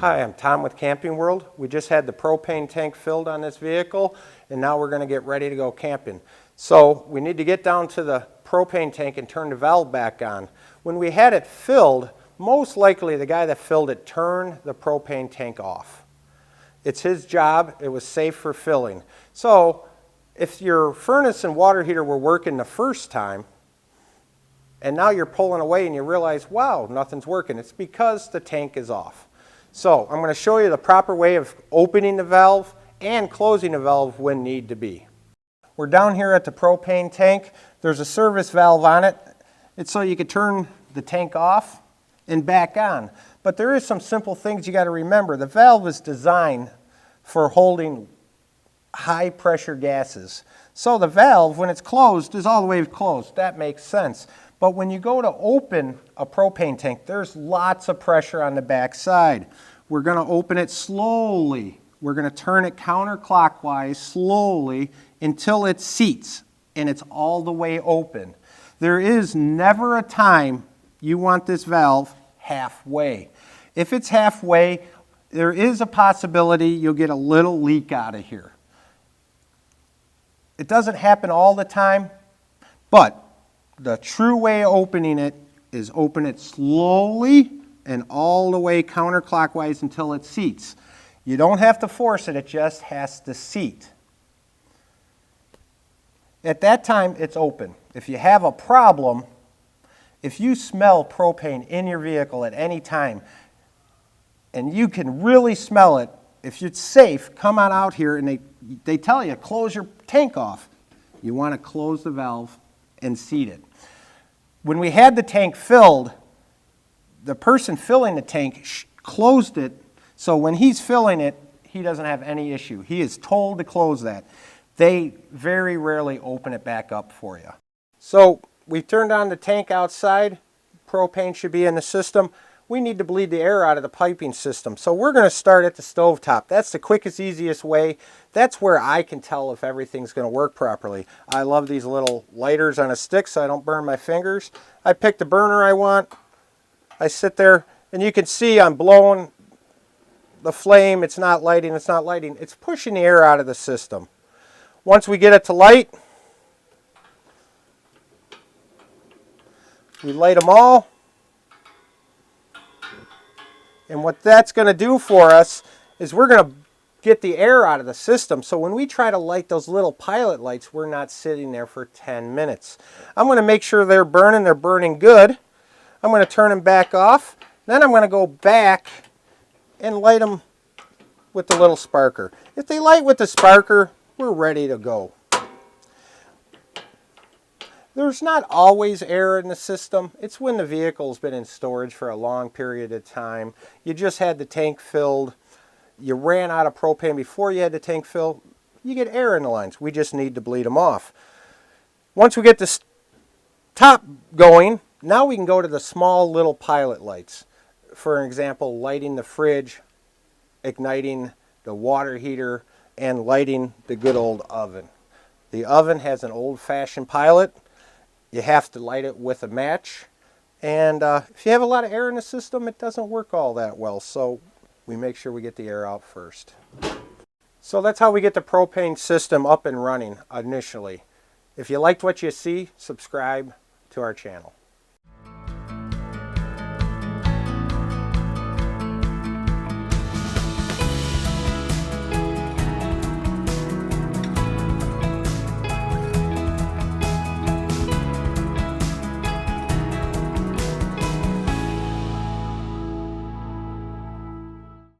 Hi, I'm Tom with Camping World. We just had the propane tank filled on this vehicle, and now we're going to get ready to go camping. So we need to get down to the propane tank and turn the valve back on. When we had it filled, most likely the guy that filled it turned the propane tank off. It's his job. It was safe for filling. So if your furnace and water heater were working the first time, and now you're pulling away and you realize, wow, nothing's working, it's because the tank is off. So I'm going to show you the proper way of opening the valve and closing the valve when need to be. We're down here at the propane tank. There's a service valve on it. It's so you can turn the tank off and back on. But there is some simple things you got to remember. The valve is designed for holding high pressure gases. So the valve, when it's closed, is all the way closed. That makes sense. But when you go to open a propane tank, there's lots of pressure on the back side. We're going to open it slowly. We're going to turn it counterclockwise slowly until it seats and it's all the way open. There is never a time you want this valve halfway. If it's halfway, there is a possibility you'll get a little leak out of here. It doesn't happen all the time, but the true way of opening it is open it slowly and all the way counterclockwise until it seats. You don't have to force it, it just has to seat. At that time, it's open. If you have a problem, if you smell propane in your vehicle at any time, and you can really smell it, if it's safe, come on out here and they tell you, close your tank off. You want to close the valve and seat it. When we had the tank filled, the person filling the tank closed it, so when he's filling it, he doesn't have any issue. He is told to close that. They very rarely open it back up for you. So we turned on the tank outside. Propane should be in the system. We need to bleed the air out of the piping system. So we're going to start at the stovetop. That's the quickest, easiest way. That's where I can tell if everything's going to work properly. I love these little lighters on a stick so I don't burn my fingers. I pick the burner I want. I sit there and you can see I'm blowing the flame. It's not lighting, it's not lighting. It's pushing the air out of the system. Once we get it to light, we light them all. And what that's going to do for us is we're going to get the air out of the system. So when we try to light those little pilot lights, we're not sitting there for 10 minutes. I'm going to make sure they're burning good. I'm going to turn them back off. Then I'm going to go back and light them with the little sparker. If they light with the sparker, we're ready to go. There's not always air in the system. It's when the vehicle's been in storage for a long period of time. You just had the tank filled. You ran out of propane before you had the tank filled. You get air in the lines. We just need to bleed them off. Once we get this top going, now we can go to the small little pilot lights. For example, lighting the fridge, igniting the water heater, and lighting the good old oven. The oven has an old-fashioned pilot. You have to light it with a match, and if you have a lot of air in the system, it doesn't work all that well, so we make sure we get the air out first. So that's how we get the propane system up and running initially. If you liked what you see, subscribe to our channel.